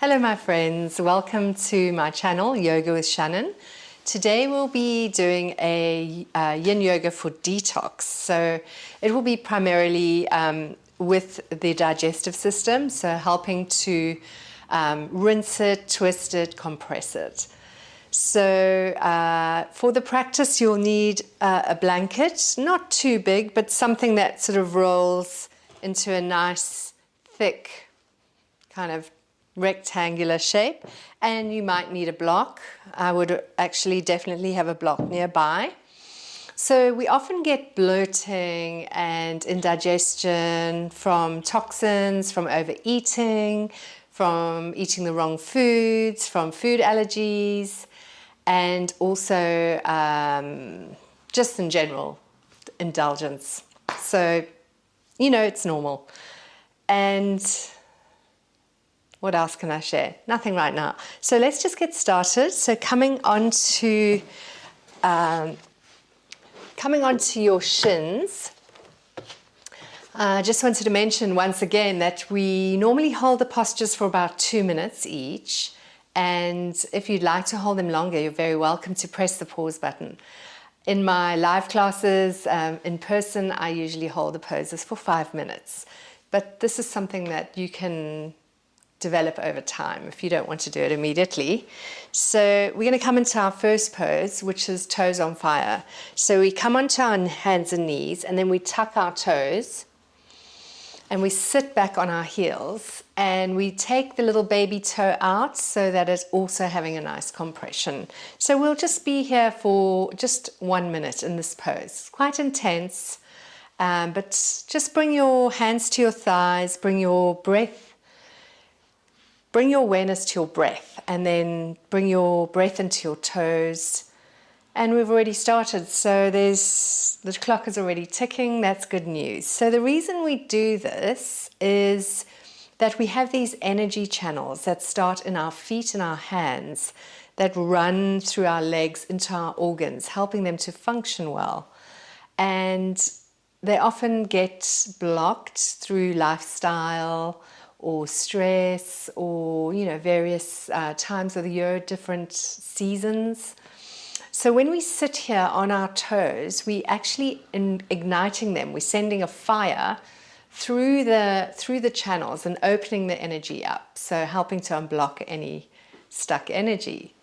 Hello my friends, welcome to my channel Yoga with Shannon. Today we'll be doing a Yin Yoga for detox. So it will be primarily with the digestive system, so helping to rinse it, twist it, compress it. So for the practice you'll need a blanket, not too big, but something that sort of rolls into a nice thick kind of rectangular shape, and you might need a block. I would actually definitely have a block nearby. So we often get bloating and indigestion from toxins, from overeating, from eating the wrong foods, from food allergies, and also just in general indulgence. So, you know, it's normal. And what else can I share? Nothing right now. So let's just get started. So coming onto your shins, I just wanted to mention once again that we normally hold the postures for about 2 minutes each. And if you'd like to hold them longer, you're very welcome to press the pause button. In my live classes, in person, I usually hold the poses for 5 minutes. But this is something that you can develop over time if you don't want to do it immediately. So we're going to come into our first pose, which is toes on fire. So we come onto our hands and knees, and then we tuck our toes and we sit back on our heels, and we take the little baby toe out so that it's also having a nice compression. So we'll just be here for just 1 minute in this pose. It's quite intense, but just bring your hands to your thighs, bring your awareness to your breath, and then bring your breath into your toes. And we've already started, so the clock is already ticking. That's good news. So the reason we do this is that we have these energy channels that start in our feet and our hands that run through our legs into our organs, helping them to function well. And they often get blocked through lifestyle or stress, or various times of the year, different seasons. So when we sit here on our toes, we actually igniting them. We're sending a fire through the channels and opening the energy up, so helping to unblock any stuck energy.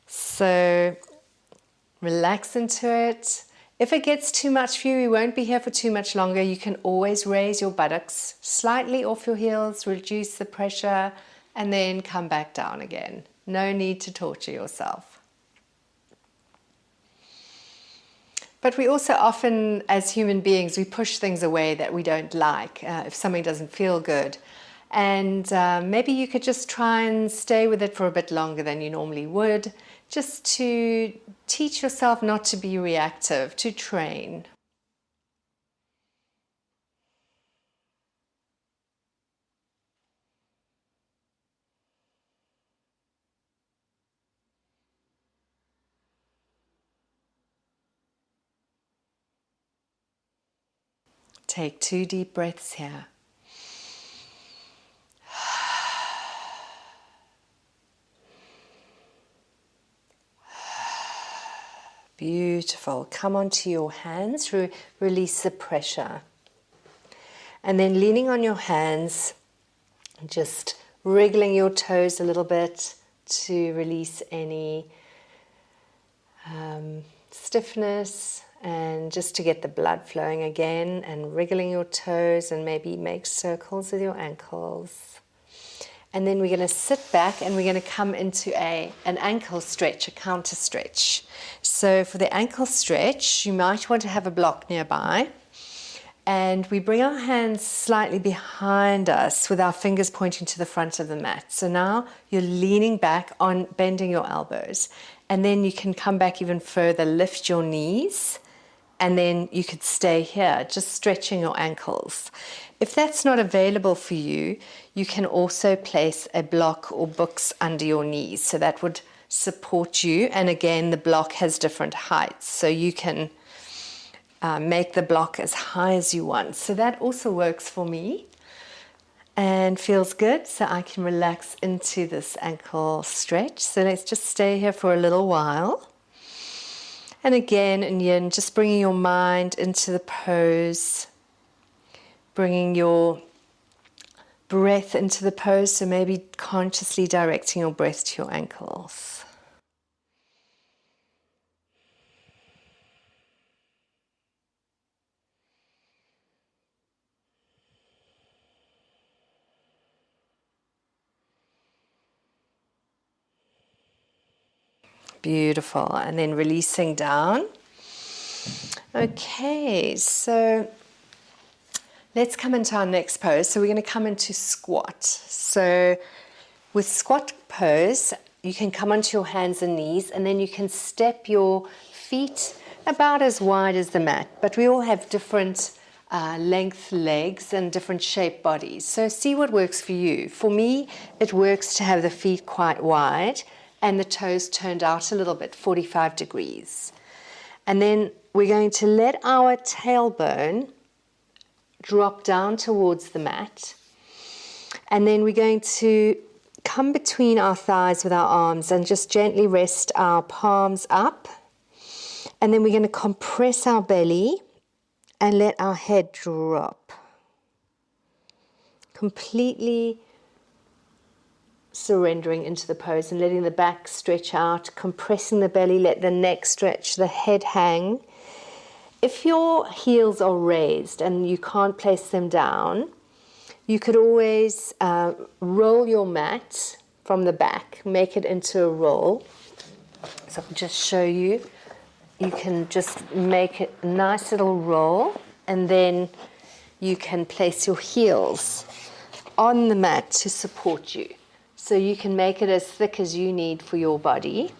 So relax into it. If it gets too much for you, we won't be here for too much longer. You can always raise your buttocks slightly off your heels, reduce the pressure, and then come back down again. No need to torture yourself. But we also often, as human beings, we push things away that we don't like, if something doesn't feel good. And maybe you could just try and stay with it for a bit longer than you normally would, just to teach yourself not to be reactive, to train. Take 2 deep breaths here. Beautiful. Come onto your hands, release the pressure. And then leaning on your hands, just wriggling your toes a little bit to release any stiffness, and just to get the blood flowing again, and wriggling your toes and maybe make circles with your ankles. And then we're going to sit back and we're going to come into an ankle stretch, a counter stretch. So for the ankle stretch, you might want to have a block nearby. And we bring our hands slightly behind us with our fingers pointing to the front of the mat. So now you're leaning back on bending your elbows. And then you can come back even further, lift your knees. And then you could stay here, just stretching your ankles. If that's not available for you, you can also place a block or books under your knees. So that would support you. And again, the block has different heights. So you can make the block as high as you want. So that also works for me. and feels good, so I can relax into this ankle stretch. So let's just stay here for a little while. And again, in Yin, just bringing your mind into the pose, bringing your breath into the pose, so maybe consciously directing your breath to your ankles. Beautiful. And then releasing down. Okay, so let's come into our next pose. So we're going to come into squat. So with squat pose, you can come onto your hands and knees, and then you can step your feet about as wide as the mat. But we all have different length legs and different shaped bodies. So see what works for you. For me, it works to have the feet quite wide and the toes turned out a little bit, 45 degrees. And then we're going to let our tailbone drop down towards the mat. And then we're going to come between our thighs with our arms and just gently rest our palms up. And then we're going to compress our belly and let our head drop. Completely surrendering into the pose and letting the back stretch out, compressing the belly, let the neck stretch, the head hang. If your heels are raised and you can't place them down, you could always roll your mat from the back, make it into a roll. So I'll just show you. You can just make it a nice little roll, and then you can place your heels on the mat to support you. So you can make it as thick as you need for your body.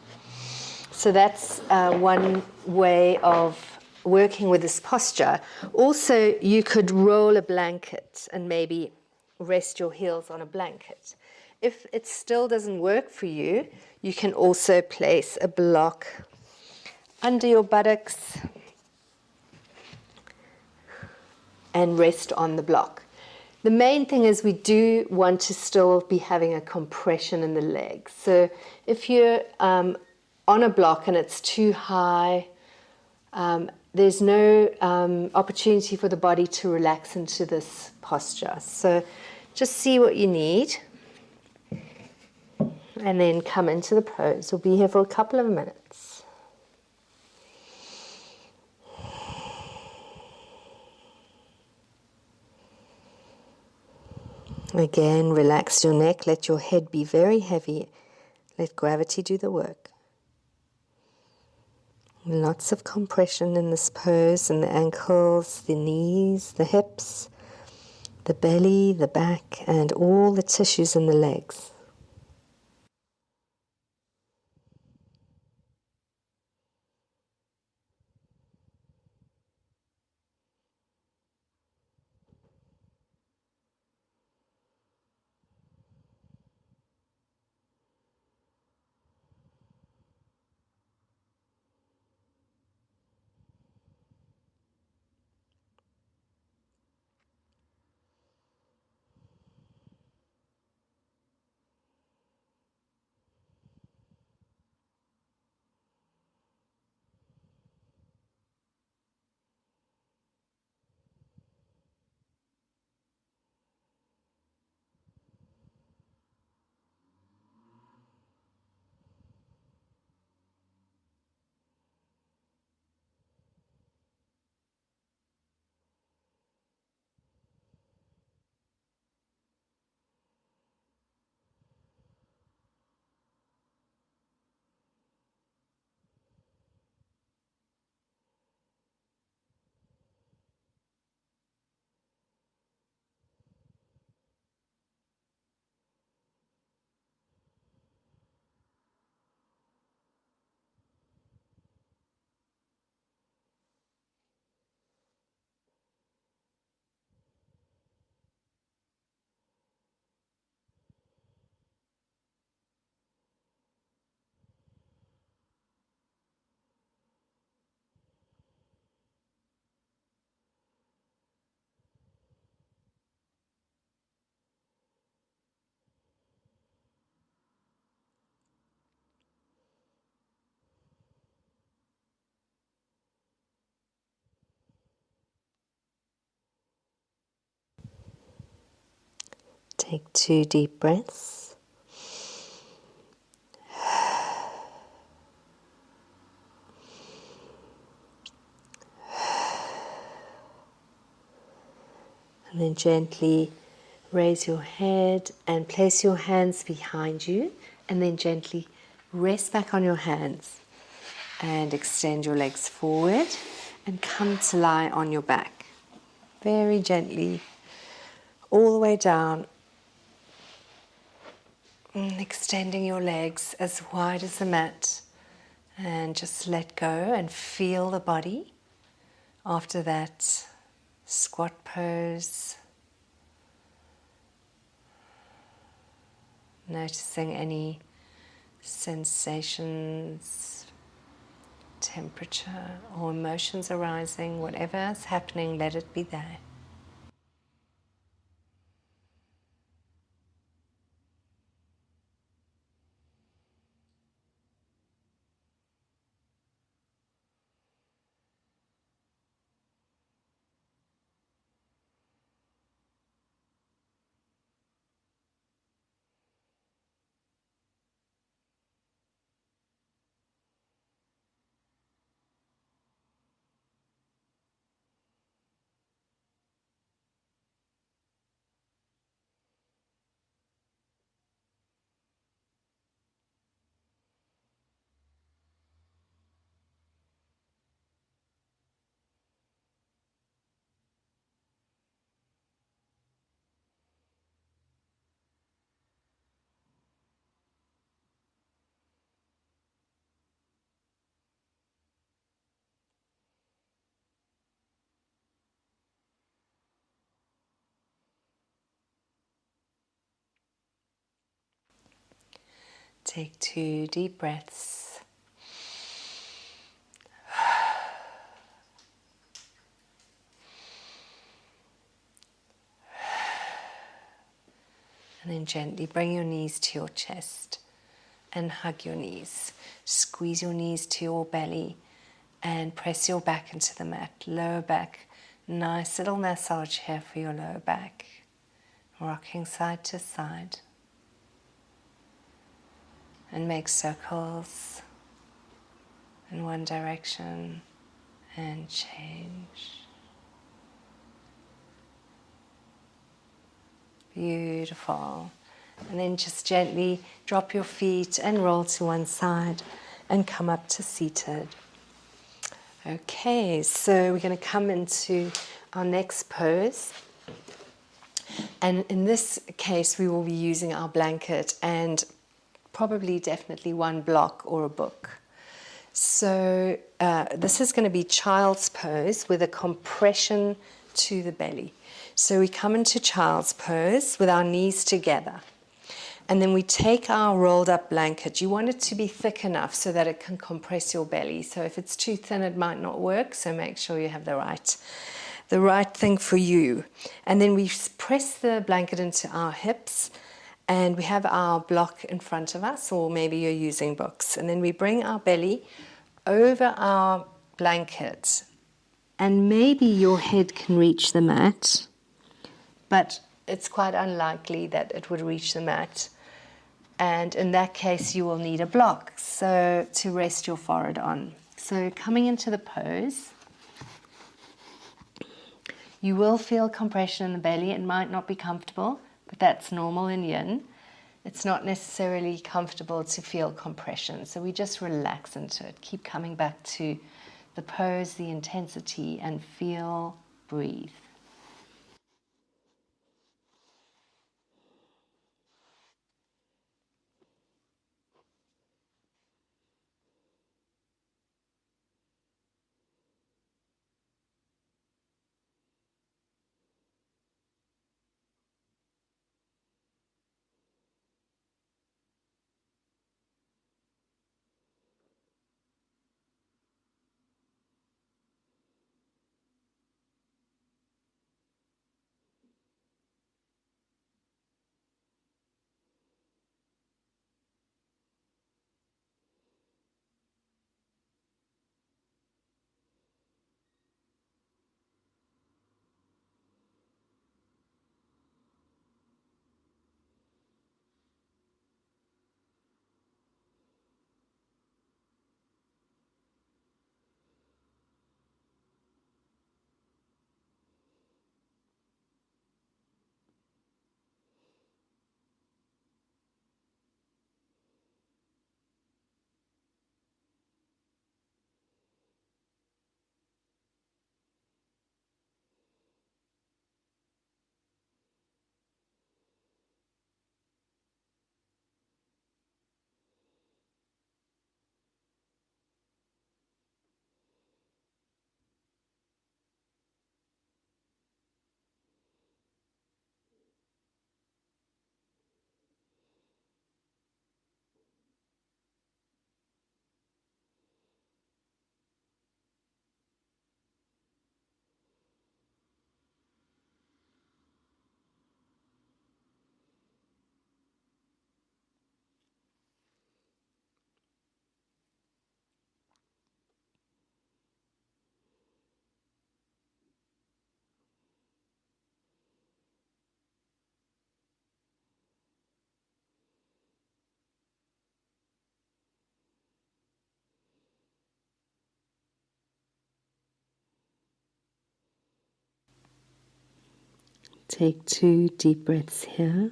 So that's one way of working with this posture. Also, you could roll a blanket and maybe rest your heels on a blanket. If it still doesn't work for you, you can also place a block under your buttocks and rest on the block. The main thing is we do want to still be having a compression in the legs. So if you're on a block and it's too high, there's no opportunity for the body to relax into this posture. So just see what you need and then come into the pose. We'll be here for a couple of minutes. Again, relax your neck, let your head be very heavy, let gravity do the work. Lots of compression in this pose, in the ankles, the knees, the hips, the belly, the back, and all the tissues in the legs. Take 2 deep breaths. And then gently raise your head and place your hands behind you, and then gently rest back on your hands and extend your legs forward and come to lie on your back. Very gently, all the way down, and extending your legs as wide as the mat, and just let go and feel the body. After that, squat pose, noticing any sensations, temperature or emotions arising, whatever is happening, let it be there. Take 2 deep breaths. And then gently bring your knees to your chest and hug your knees. Squeeze your knees to your belly and press your back into the mat. Lower back, nice little massage here for your lower back. Rocking side to side. And make circles in one direction and change. Beautiful. And then just gently drop your feet and roll to one side and come up to seated. Okay, so we're going to come into our next pose. And in this case, we will be using our blanket and probably definitely one block or a book. So this is going to be child's pose with a compression to the belly. So we come into child's pose with our knees together. And then we take our rolled up blanket. You want it to be thick enough so that it can compress your belly. So if it's too thin, it might not work. So make sure you have the right thing for you. And then we press the blanket into our hips, and we have our block in front of us, or maybe you're using books. And then we bring our belly over our blanket, and maybe your head can reach the mat, but it's quite unlikely that it would reach the mat. And in that case, you will need a block so to rest your forehead on. So coming into the pose, you will feel compression in the belly. It might not be comfortable, but that's normal in Yin. It's not necessarily comfortable to feel compression. So we just relax into it. Keep coming back to the pose, the intensity, and feel, breathe. Take 2 deep breaths here.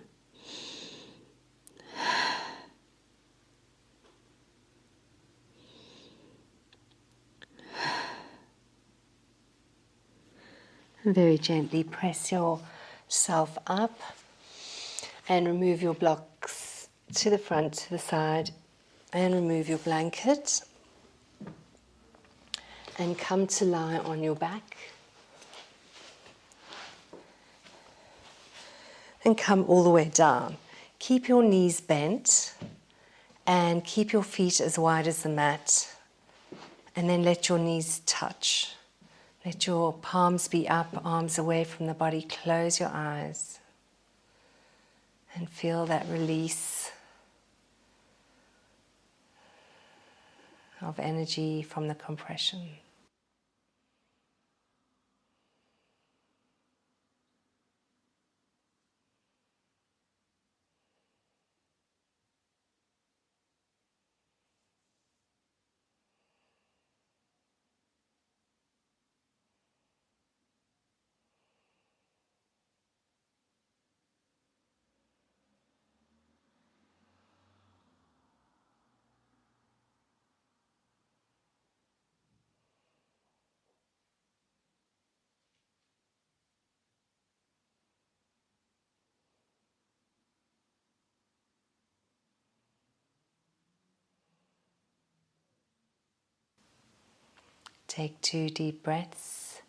And very gently press yourself up and remove your blocks to the front, to the side, and remove your blanket. And come to lie on your back. And come all the way down. Keep your knees bent and keep your feet as wide as the mat. And then let your knees touch. Let your palms be up, arms away from the body. Close your eyes and feel that release of energy from the compression. Take 2 deep breaths.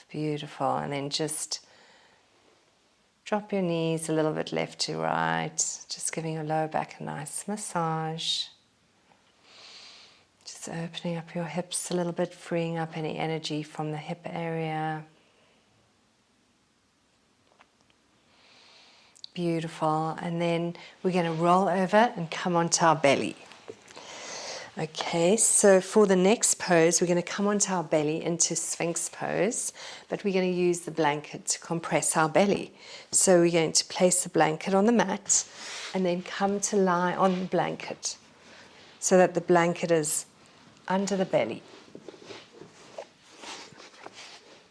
Beautiful. And then just drop your knees a little bit left to right. Just giving your lower back a nice massage. Just opening up your hips a little bit, freeing up any energy from the hip area. Beautiful. And then we're going to roll over and come onto our belly. Okay, so for the next pose, we're going to come onto our belly into Sphinx pose, but we're going to use the blanket to compress our belly. So we're going to place the blanket on the mat and then come to lie on the blanket so that the blanket is under the belly.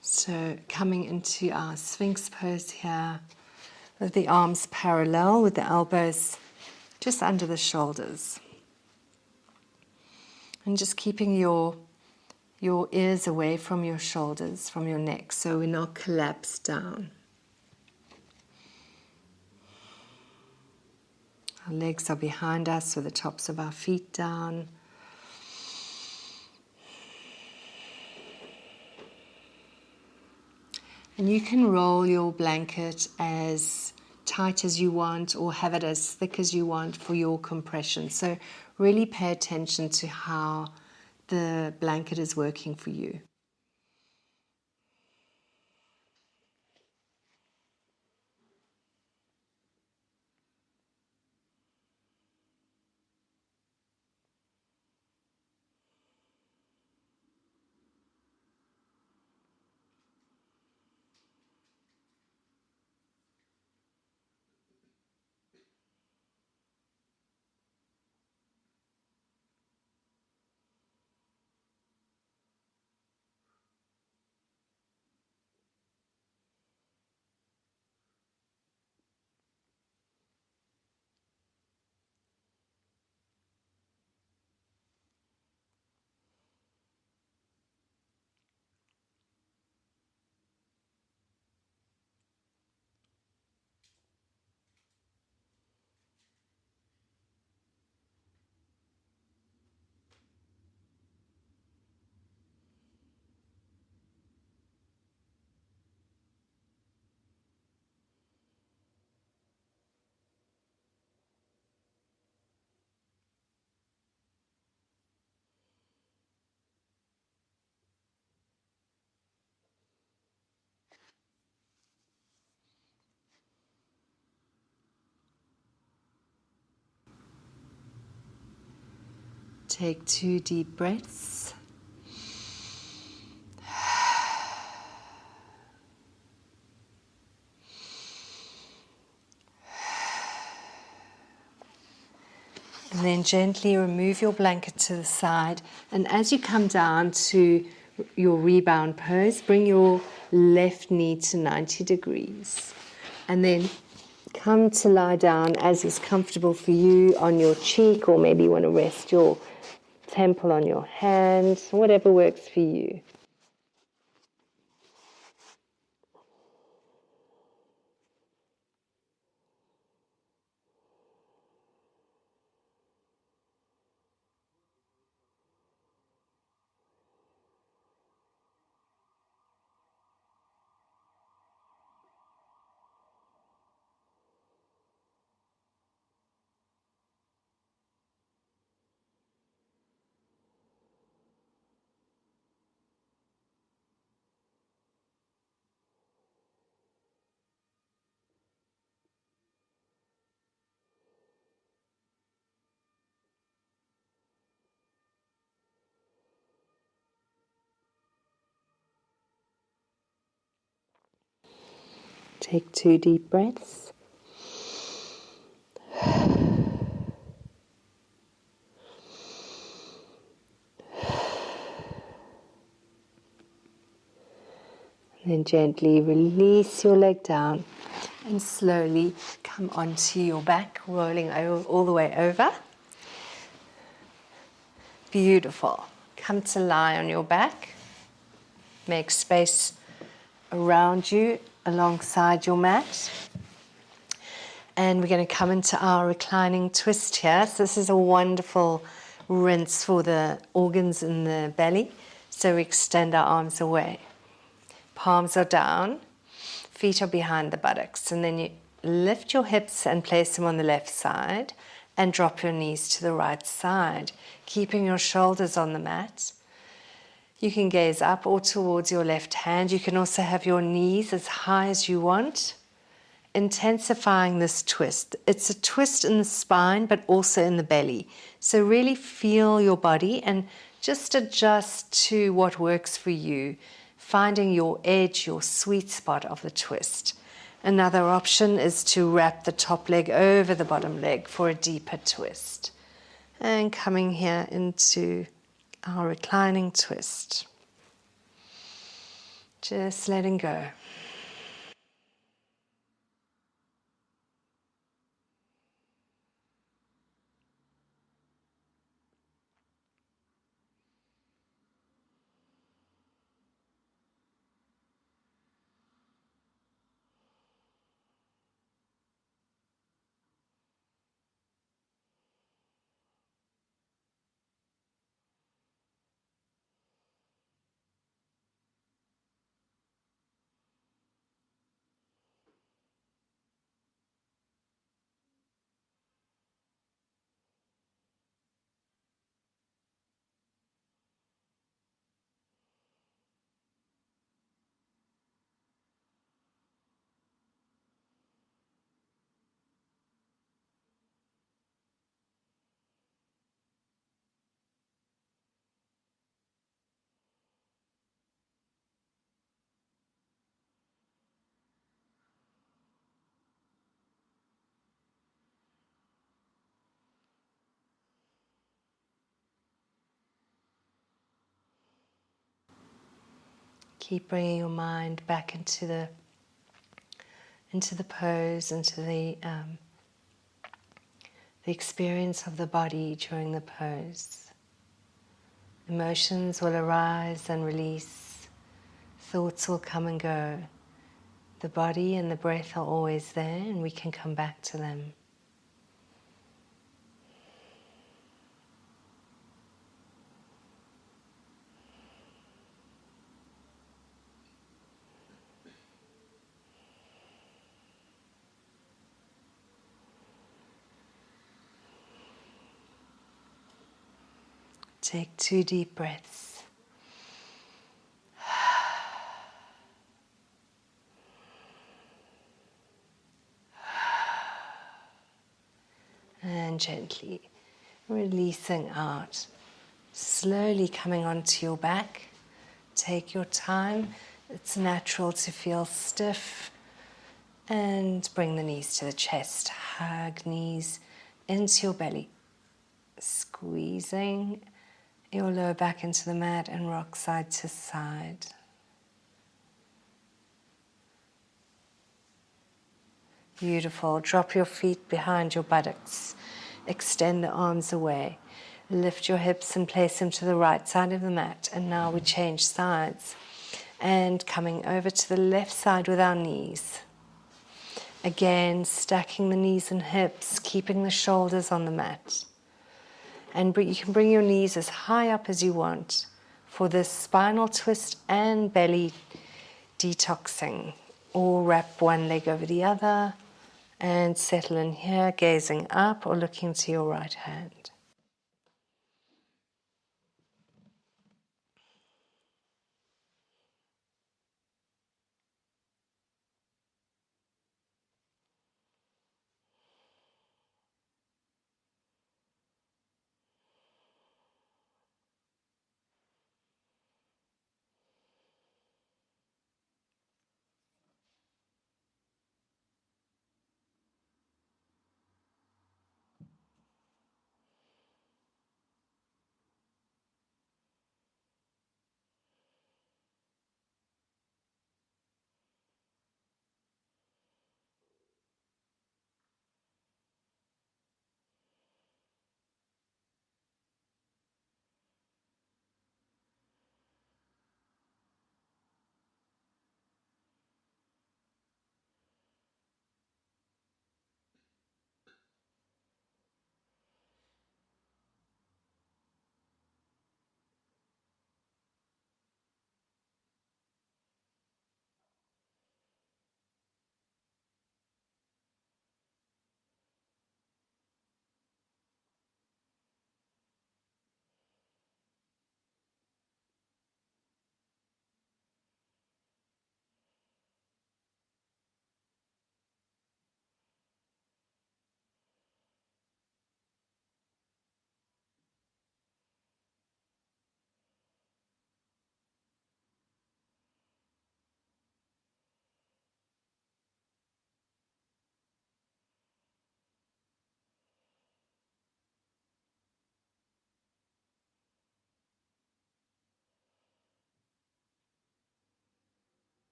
So coming into our Sphinx pose here, with the arms parallel, with the elbows just under the shoulders. And just keeping your ears away from your shoulders, from your neck, so we're not collapsed down. Our legs are behind us with the tops of our feet down. And you can roll your blanket as tight as you want or have it as thick as you want for your compression. So really pay attention to how the blanket is working for you. Take 2 deep breaths. then gently remove your blanket to the side. And as you come down to your rebound pose, bring your left knee to 90 degrees. And then come to lie down as is comfortable for you on your cheek, or maybe you want to rest your temple on your hand, whatever works for you. Take 2 deep breaths. And then gently release your leg down and slowly come onto your back, rolling all the way over. Beautiful. Come to lie on your back. Make space around you alongside your mat. And we're going to come into our reclining twist here. So this is a wonderful rinse for the organs in the belly. So we extend our arms away. Palms are down, feet are behind the buttocks. And then you lift your hips and place them on the left side and drop your knees to the right side, keeping your shoulders on the mat. You can gaze up or towards your left hand. You can also have your knees as high as you want, intensifying this twist. It's a twist in the spine, but also in the belly. So really feel your body and just adjust to what works for you, finding your edge, your sweet spot of the twist. Another option is to wrap the top leg over the bottom leg for a deeper twist. And coming here into our reclining twist. Just letting go. Keep bringing your mind back into the pose, into the experience of the body during the pose. Emotions will arise and release. Thoughts will come and go. The body and the breath are always there, and we can come back to them. Take 2 deep breaths. And gently releasing out. Slowly coming onto your back. Take your time. It's natural to feel stiff. And bring the knees to the chest. Hug knees into your belly. Squeezing your lower back into the mat and rock side to side. Beautiful. Drop your feet behind your buttocks. Extend the arms away. Lift your hips and place them to the right side of the mat. And now we change sides. And coming over to the left side with our knees. Again, stacking the knees and hips, keeping the shoulders on the mat. And you can bring your knees as high up as you want for this spinal twist and belly detoxing. Or wrap one leg over the other and settle in here, gazing up or looking to your right hand.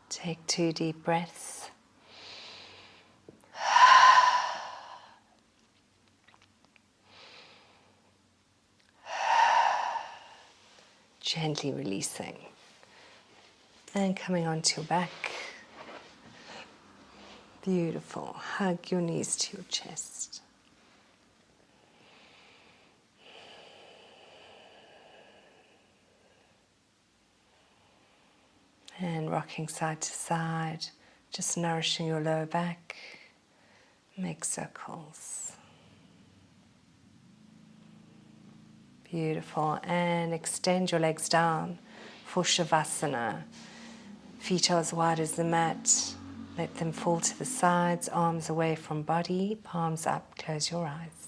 Take 2 deep breaths. Gently releasing. And coming onto your back. Beautiful. Hug your knees to your chest. And rocking side to side, just nourishing your lower back. Make circles. Beautiful. And extend your legs down for Shavasana. Feet are as wide as the mat. Let them fall to the sides, arms away from body, palms up. Close your eyes.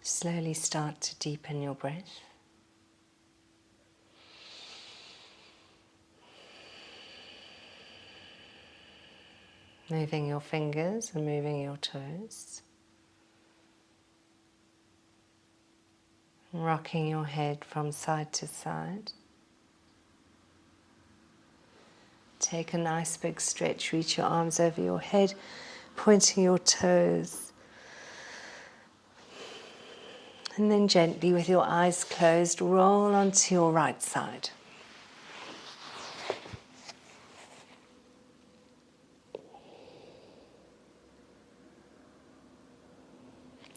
Slowly start to deepen your breath. Moving your fingers and moving your toes. Rocking your head from side to side. Take a nice big stretch, reach your arms over your head, pointing your toes. And then gently, with your eyes closed, roll onto your right side.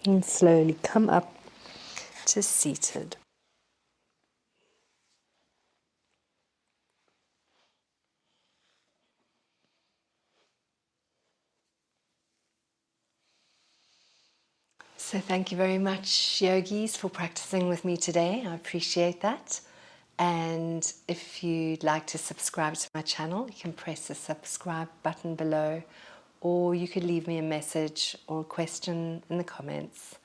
And slowly come up to seated. So thank you very much, yogis, for practicing with me today. I appreciate that. And if you'd like to subscribe to my channel, you can press the subscribe button below, or you could leave me a message or a question in the comments.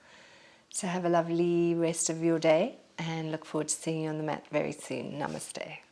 So have a lovely rest of your day and look forward to seeing you on the mat very soon. Namaste.